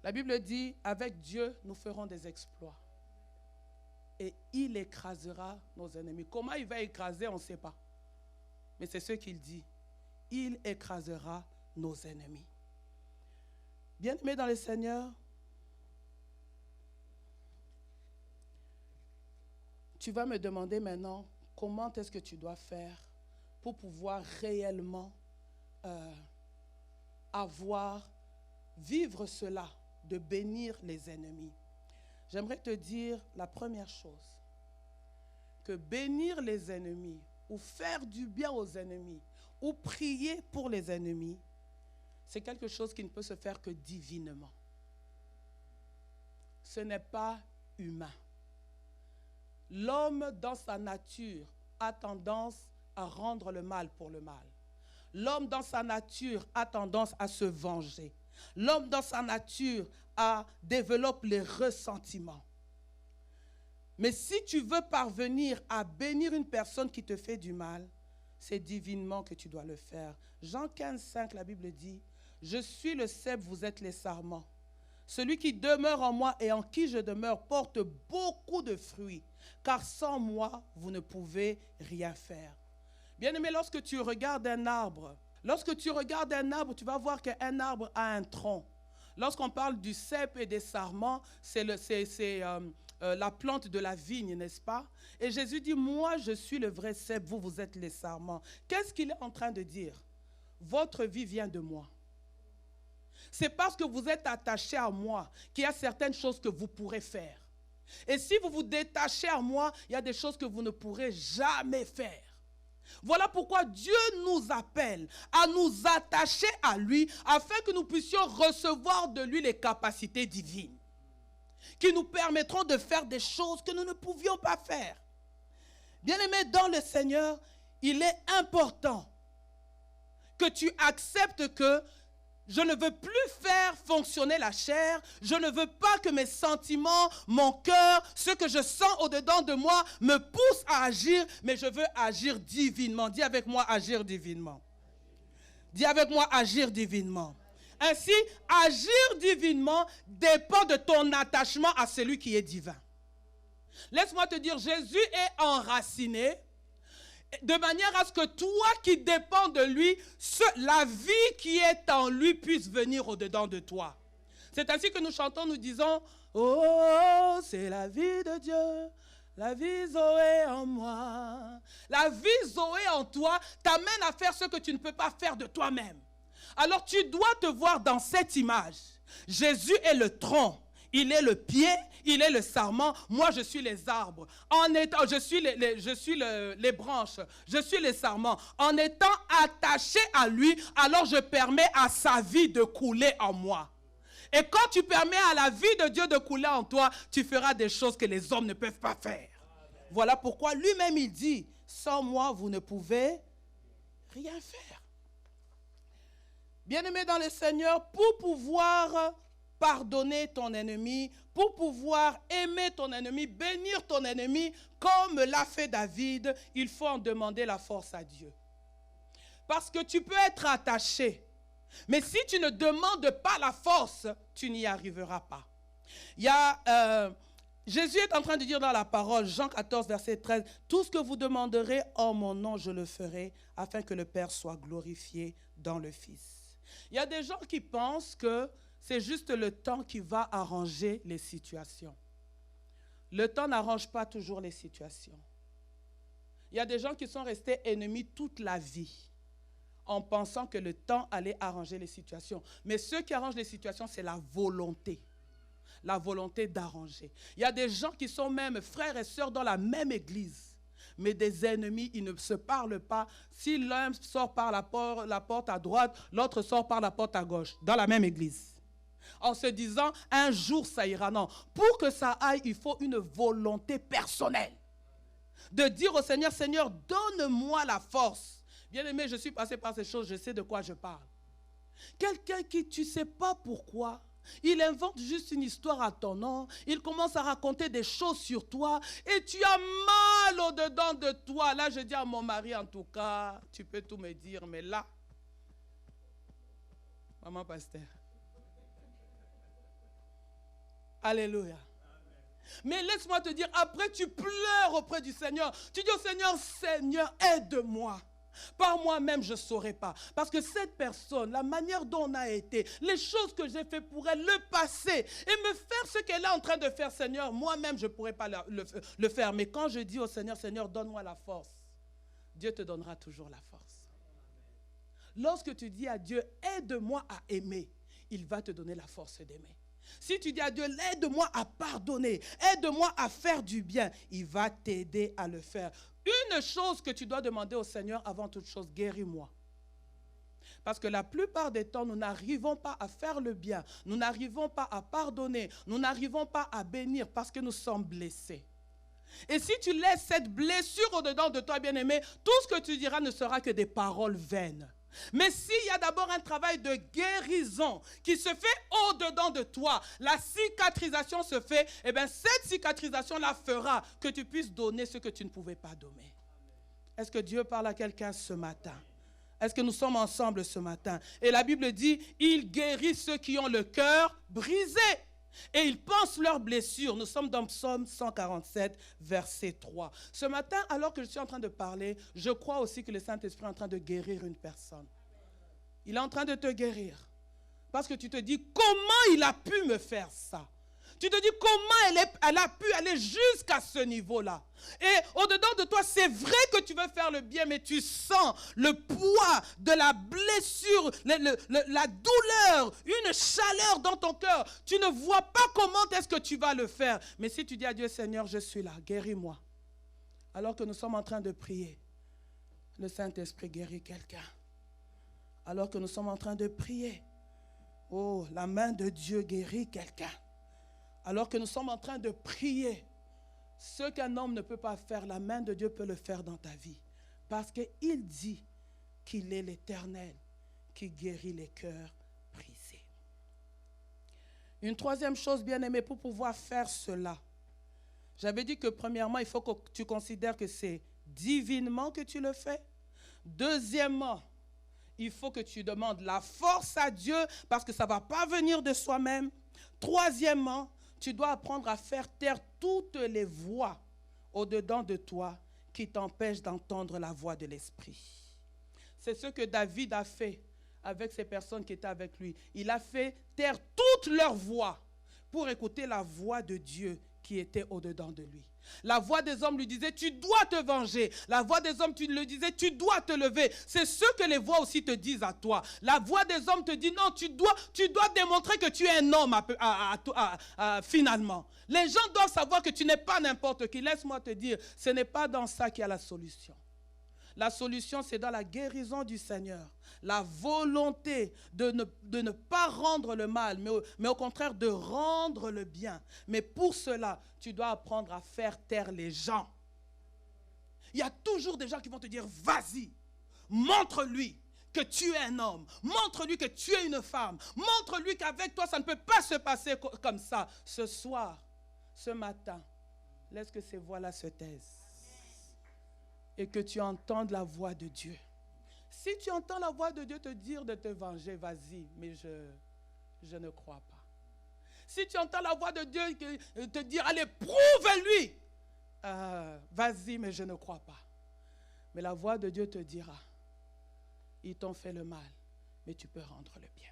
La Bible dit, avec Dieu, nous ferons des exploits. Et il écrasera nos ennemis. Comment il va écraser, on ne sait pas. Mais c'est ce qu'il dit. Il écrasera nos ennemis. Bien-aimés dans le Seigneur, tu vas me demander maintenant comment est-ce que tu dois faire pour pouvoir réellement vivre cela, de bénir les ennemis. J'aimerais te dire la première chose, que bénir les ennemis, ou faire du bien aux ennemis, ou prier pour les ennemis, c'est quelque chose qui ne peut se faire que divinement. Ce n'est pas humain. L'homme, dans sa nature, a tendance à rendre le mal pour le mal. L'homme, dans sa nature, a tendance à se venger. L'homme, dans sa nature, développe les ressentiments. Mais si tu veux parvenir à bénir une personne qui te fait du mal, c'est divinement que tu dois le faire. Jean 15, 5, la Bible dit, « Je suis le cep, vous êtes les sarments. Celui qui demeure en moi et en qui je demeure porte beaucoup de fruits, car sans moi, vous ne pouvez rien faire. » Bien-aimé, lorsque tu regardes un arbre, tu vas voir qu'un arbre a un tronc. Lorsqu'on parle du cep et des sarments, c'est la plante de la vigne, n'est-ce pas? Et Jésus dit, moi je suis le vrai cep, vous êtes les sarments. Qu'est-ce qu'il est en train de dire? Votre vie vient de moi. C'est parce que vous êtes attaché à moi qu'il y a certaines choses que vous pourrez faire. Et si vous vous détachez à moi, il y a des choses que vous ne pourrez jamais faire. Voilà pourquoi Dieu nous appelle à nous attacher à lui afin que nous puissions recevoir de lui les capacités divines qui nous permettront de faire des choses que nous ne pouvions pas faire. Bien-aimés dans le Seigneur, il est important que tu acceptes que je ne veux plus faire fonctionner la chair. Je ne veux pas que mes sentiments, mon cœur, ce que je sens au-dedans de moi me pousse à agir, mais je veux agir divinement. Dis avec moi, agir divinement. Dis avec moi, agir divinement. Ainsi, agir divinement dépend de ton attachement à celui qui est divin. Laisse-moi te dire, Jésus est enraciné de manière à ce que toi qui dépends de lui, la vie qui est en lui puisse venir au-dedans de toi. C'est ainsi que nous chantons, nous disons, oh, c'est la vie de Dieu, la vie Zoé en moi. La vie Zoé en toi t'amène à faire ce que tu ne peux pas faire de toi-même. Alors tu dois te voir dans cette image. Jésus est le tronc. Il est le pied, il est le sarment. Moi, je suis les arbres. Je suis les branches. Je suis les sarments. En étant attaché à lui, alors je permets à sa vie de couler en moi. Et quand tu permets à la vie de Dieu de couler en toi, tu feras des choses que les hommes ne peuvent pas faire. Voilà pourquoi lui-même il dit, sans moi, vous ne pouvez rien faire. Bien-aimé dans le Seigneur, pour pouvoir pardonner ton ennemi, pour pouvoir aimer ton ennemi, bénir ton ennemi, comme l'a fait David, il faut en demander la force à Dieu. Parce que tu peux être attaché, mais si tu ne demandes pas la force, tu n'y arriveras pas. Jésus est en train de dire dans la parole, Jean 14, verset 13, « Tout ce que vous demanderez en mon nom, je le ferai, afin que le Père soit glorifié dans le Fils. » Il y a des gens qui pensent que c'est juste le temps qui va arranger les situations. Le temps n'arrange pas toujours les situations. Il y a des gens qui sont restés ennemis toute la vie en pensant que le temps allait arranger les situations. Mais ce qui arrange les situations, c'est la volonté d'arranger. Il y a des gens qui sont même frères et sœurs dans la même église, mais des ennemis, ils ne se parlent pas. Si l'un sort par la porte à droite, l'autre sort par la porte à gauche, dans la même église. En se disant, un jour ça ira. Non, pour que ça aille, il faut une volonté personnelle. De dire au Seigneur, Seigneur, donne-moi la force. Bien-aimé, je suis passé par ces choses, je sais de quoi je parle. Quelqu'un qui, tu ne sais pas pourquoi, il invente juste une histoire à ton nom, il commence à raconter des choses sur toi et tu as mal au-dedans de toi. Là, je dis à mon mari, en tout cas, tu peux tout me dire, mais là, maman pasteur. Alléluia. Mais laisse-moi te dire, après tu pleures auprès du Seigneur. Tu dis au Seigneur, Seigneur, aide-moi. Par moi-même, je ne saurais pas. Parce que cette personne, la manière dont on a été, les choses que j'ai fait pour elle, le passé, et me faire ce qu'elle est en train de faire, Seigneur, moi-même, je ne pourrais pas le faire. Mais quand je dis au Seigneur, Seigneur, donne-moi la force, Dieu te donnera toujours la force. Lorsque tu dis à Dieu, aide-moi à aimer, il va te donner la force d'aimer. Si tu dis à Dieu, aide-moi à pardonner, aide-moi à faire du bien, il va t'aider à le faire. Une chose que tu dois demander au Seigneur avant toute chose, guéris-moi. Parce que la plupart des temps, nous n'arrivons pas à faire le bien, nous n'arrivons pas à pardonner, nous n'arrivons pas à bénir parce que nous sommes blessés. Et si tu laisses cette blessure au-dedans de toi, bien-aimé, tout ce que tu diras ne sera que des paroles vaines. Mais s'il y a d'abord un travail de guérison qui se fait au-dedans de toi, la cicatrisation se fait, et bien cette cicatrisation-là fera que tu puisses donner ce que tu ne pouvais pas donner. Est-ce que Dieu parle à quelqu'un ce matin? Est-ce que nous sommes ensemble ce matin? Et la Bible dit, il guérit ceux qui ont le cœur brisé. Et ils pensent leurs blessures. Nous sommes dans Psaume 147, verset 3. Ce matin, alors que je suis en train de parler, je crois aussi que le Saint-Esprit est en train de guérir une personne. Il est en train de te guérir. Parce que tu te dis, comment il a pu me faire ça? Tu te dis, comment elle a pu aller jusqu'à ce niveau-là? Et au-dedans de toi, c'est vrai que tu veux faire le bien, mais tu sens le poids de la blessure, la douleur, une chaleur dans ton cœur. Tu ne vois pas comment est-ce que tu vas le faire. Mais si tu dis à Dieu, Seigneur, je suis là, guéris-moi. Alors que nous sommes en train de prier, le Saint-Esprit guérit quelqu'un. Alors que nous sommes en train de prier, oh, la main de Dieu guérit quelqu'un. Alors que nous sommes en train de prier, ce qu'un homme ne peut pas faire, la main de Dieu peut le faire dans ta vie. Parce qu'il dit qu'il est l'Éternel qui guérit les cœurs brisés. Une troisième chose, bien-aimée, pour pouvoir faire cela, j'avais dit que premièrement, il faut que tu considères que c'est divinement que tu le fais. Deuxièmement, il faut que tu demandes la force à Dieu parce que ça ne va pas venir de soi-même. Troisièmement, tu dois apprendre à faire taire toutes les voix au-dedans de toi qui t'empêchent d'entendre la voix de l'Esprit. C'est ce que David a fait avec ces personnes qui étaient avec lui. Il a fait taire toutes leurs voix pour écouter la voix de Dieu qui était au-dedans de lui. La voix des hommes lui disait, tu dois te venger. La voix des hommes lui disait, tu dois te lever. C'est ce que les voix aussi te disent à toi. La voix des hommes te dit, non, tu dois démontrer que tu es un homme finalement. Les gens doivent savoir que tu n'es pas n'importe qui. Laisse-moi te dire, ce n'est pas dans ça qu'il y a la solution. La solution, c'est dans la guérison du Seigneur. La volonté de ne pas rendre le mal, mais au contraire de rendre le bien. Mais pour cela, tu dois apprendre à faire taire les gens. Il y a toujours des gens qui vont te dire, vas-y, Montre-lui que tu es un homme. Montre-lui que tu es une femme. Montre-lui qu'avec toi, ça ne peut pas se passer comme ça. Ce soir, ce matin, laisse que ces voix-là se taisent. Et que tu entendes la voix de Dieu. Si tu entends la voix de Dieu te dire de te venger, vas-y, mais je ne crois pas. Si tu entends la voix de Dieu te dire, allez, prouve-lui, vas-y, mais je ne crois pas. Mais la voix de Dieu te dira, ils t'ont fait le mal, mais tu peux rendre le bien.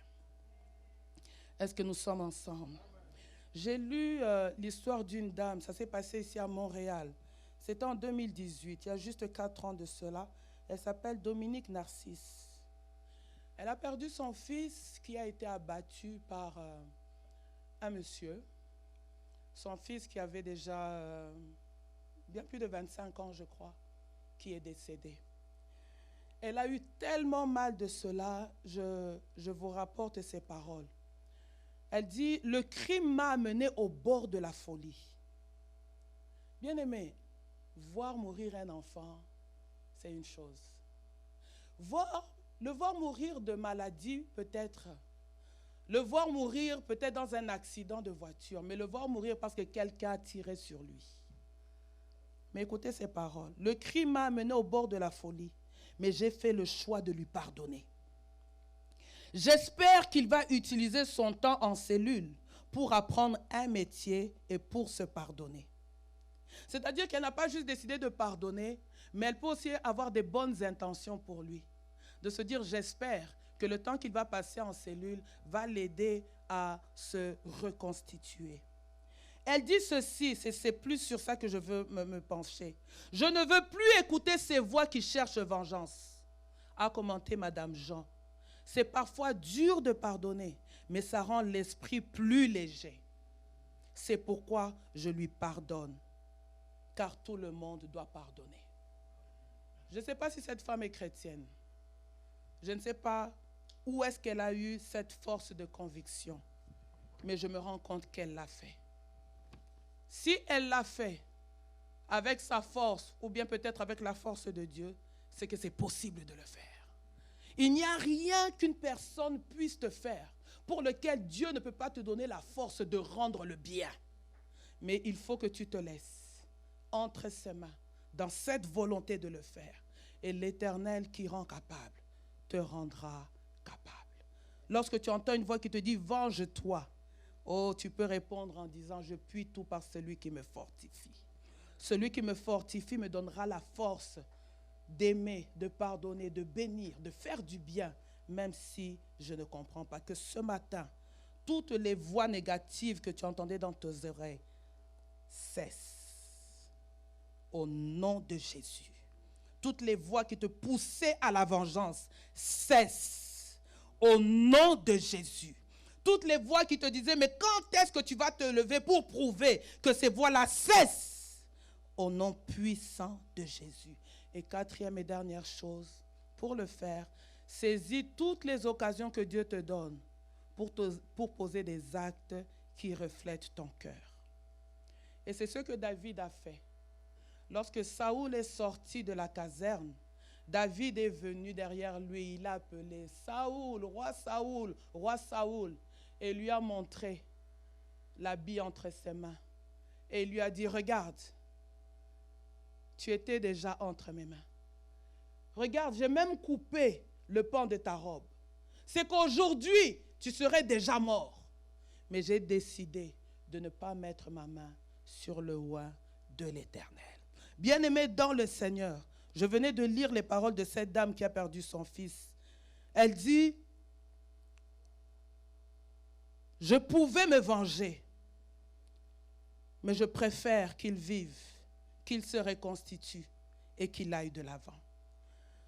Est-ce que nous sommes ensemble? J'ai lu l'histoire d'une dame, ça s'est passé ici à Montréal. C'était en 2018, il y a juste 4 ans de cela. Elle s'appelle Dominique Narcisse. Elle a perdu son fils qui a été abattu par un monsieur. Son fils qui avait déjà bien plus de 25 ans, je crois, qui est décédé. Elle a eu tellement mal de cela, je vous rapporte ces paroles. Elle dit, le crime m'a amené au bord de la folie. Bien-aimé, voir mourir un enfant, c'est une chose. Le voir mourir de maladie, peut-être. Le voir mourir peut-être dans un accident de voiture, mais le voir mourir parce que quelqu'un a tiré sur lui. Mais écoutez ces paroles. Le crime m'a amené au bord de la folie, mais j'ai fait le choix de lui pardonner. J'espère qu'il va utiliser son temps en cellule pour apprendre un métier et pour se pardonner. C'est-à-dire qu'elle n'a pas juste décidé de pardonner, mais elle peut aussi avoir des bonnes intentions pour lui. De se dire, j'espère que le temps qu'il va passer en cellule va l'aider à se reconstituer. Elle dit ceci, c'est plus sur ça que je veux me pencher. Je ne veux plus écouter ces voix qui cherchent vengeance, a commenté Madame Jean. C'est parfois dur de pardonner, mais ça rend l'esprit plus léger. C'est pourquoi je lui pardonne, car tout le monde doit pardonner. Je ne sais pas si cette femme est chrétienne. Je ne sais pas où est-ce qu'elle a eu cette force de conviction, mais je me rends compte qu'elle l'a fait. Si elle l'a fait avec sa force, ou bien peut-être avec la force de Dieu, c'est que c'est possible de le faire. Il n'y a rien qu'une personne puisse te faire pour lequel Dieu ne peut pas te donner la force de rendre le bien. Mais il faut que tu te laisses entre ses mains dans cette volonté de le faire. Et l'Éternel qui rend capable te rendra capable. Lorsque tu entends une voix qui te dit « Venge-toi », oh, tu peux répondre en disant « Je puis tout par celui qui me fortifie ». Celui qui me fortifie me donnera la force d'aimer, de pardonner, de bénir, de faire du bien, même si je ne comprends pas. Que ce matin, toutes les voix négatives que tu entendais dans tes oreilles cessent. Au nom de Jésus. Toutes les voix qui te poussaient à la vengeance cessent. Au nom de Jésus. Toutes les voix qui te disaient, mais quand est-ce que tu vas te lever pour prouver que ces voix-là cessent? Au nom puissant de Jésus. Et quatrième et dernière chose, pour le faire, saisis toutes les occasions que Dieu te donne pour poser des actes qui reflètent ton cœur. Et c'est ce que David a fait. Lorsque Saoul est sorti de la caserne, David est venu derrière lui, il a appelé Saoul, roi Saoul, et lui a montré l'habit entre ses mains. Et il lui a dit, regarde, tu étais déjà entre mes mains. Regarde, j'ai même coupé le pan de ta robe. C'est qu'aujourd'hui, tu serais déjà mort. Mais j'ai décidé de ne pas mettre ma main sur le oint de l'Éternel. Bien-aimé dans le Seigneur, je venais de lire les paroles de cette dame qui a perdu son fils. Elle dit, je pouvais me venger, mais je préfère qu'il vive, qu'il se reconstitue et qu'il aille de l'avant.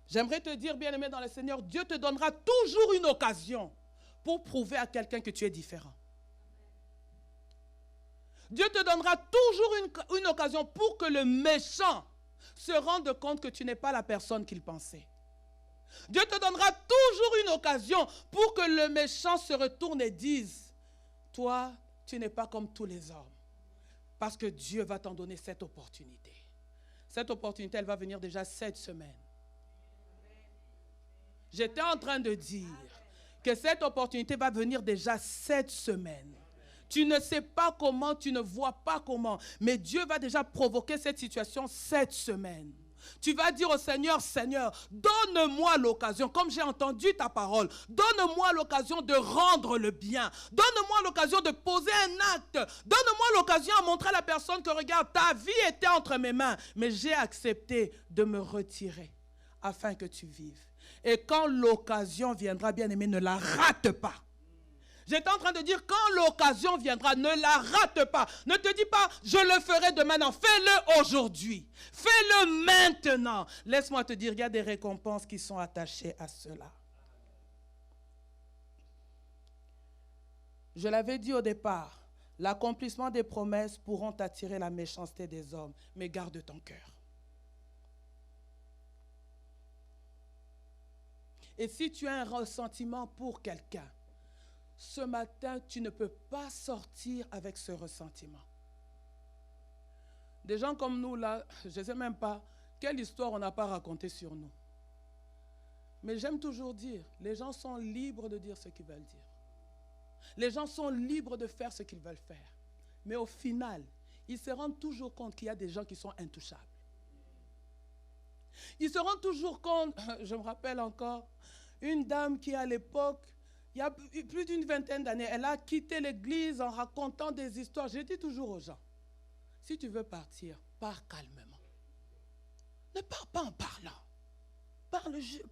J'aimerais te dire, bien-aimé dans le Seigneur, Dieu te donnera toujours une occasion pour prouver à quelqu'un que tu es différent. Dieu te donnera toujours une occasion pour que le méchant se rende compte que tu n'es pas la personne qu'il pensait. Dieu te donnera toujours une occasion pour que le méchant se retourne et dise, toi, tu n'es pas comme tous les hommes. Parce que Dieu va t'en donner cette opportunité. Cette opportunité, elle va venir déjà cette semaine. J'étais en train de dire que cette opportunité va venir déjà cette semaine. Tu ne sais pas comment, tu ne vois pas comment, mais Dieu va déjà provoquer cette situation cette semaine. Tu vas dire au Seigneur, Seigneur, donne-moi l'occasion, comme j'ai entendu ta parole, donne-moi l'occasion de rendre le bien, donne-moi l'occasion de poser un acte, donne-moi l'occasion à montrer à la personne que regarde, ta vie était entre mes mains, mais j'ai accepté de me retirer afin que tu vives. Et quand l'occasion viendra, bien-aimé, ne la rate pas. J'étais en train de dire, quand l'occasion viendra, ne la rate pas. Ne te dis pas, je le ferai demain. Non, fais-le aujourd'hui. Fais-le maintenant. Laisse-moi te dire, il y a des récompenses qui sont attachées à cela. Je l'avais dit au départ, l'accomplissement des promesses pourront attirer la méchanceté des hommes, mais garde ton cœur. Et si tu as un ressentiment pour quelqu'un, ce matin, tu ne peux pas sortir avec ce ressentiment. Des gens comme nous, là, je ne sais même pas quelle histoire on n'a pas racontée sur nous. Mais j'aime toujours dire, les gens sont libres de dire ce qu'ils veulent dire. Les gens sont libres de faire ce qu'ils veulent faire. Mais au final, ils se rendent toujours compte qu'il y a des gens qui sont intouchables. Ils se rendent toujours compte, je me rappelle encore, une dame qui à l'époque, il y a plus d'une vingtaine d'années, elle a quitté l'église en racontant des histoires. Je dis toujours aux gens, si tu veux partir, pars calmement. Ne pars pas en parlant.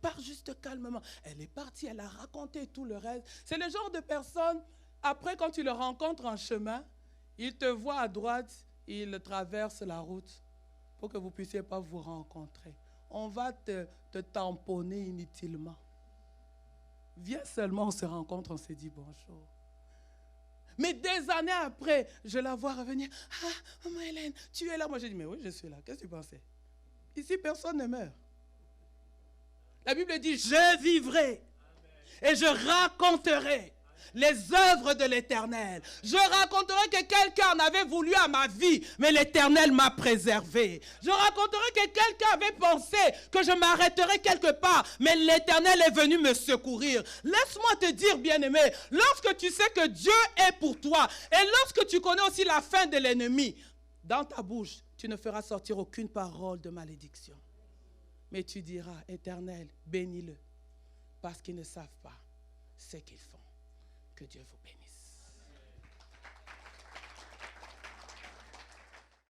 Pars juste calmement. Elle est partie, elle a raconté tout le reste. C'est le genre de personne, après quand tu le rencontres en chemin, il te voit à droite, il traverse la route pour que vous ne puissiez pas vous rencontrer. On va te tamponner inutilement. Viens seulement, on se rencontre, on se dit bonjour. Mais des années après, je la vois revenir. Ah, maman Hélène, tu es là. Moi, je dis, mais oui, je suis là. Qu'est-ce que tu pensais? Ici, personne ne meurt. La Bible dit, je vivrai et je raconterai les œuvres de l'Éternel. Je raconterai que quelqu'un en avait voulu à ma vie, mais l'Éternel m'a préservé. Je raconterai que quelqu'un avait pensé que je m'arrêterais quelque part, mais l'Éternel est venu me secourir. Laisse-moi te dire, bien-aimé, lorsque tu sais que Dieu est pour toi, et lorsque tu connais aussi la fin de l'ennemi, dans ta bouche, tu ne feras sortir aucune parole de malédiction. Mais tu diras, Éternel, bénis-le, parce qu'ils ne savent pas ce qu'ils font. Que Dieu vous bénisse.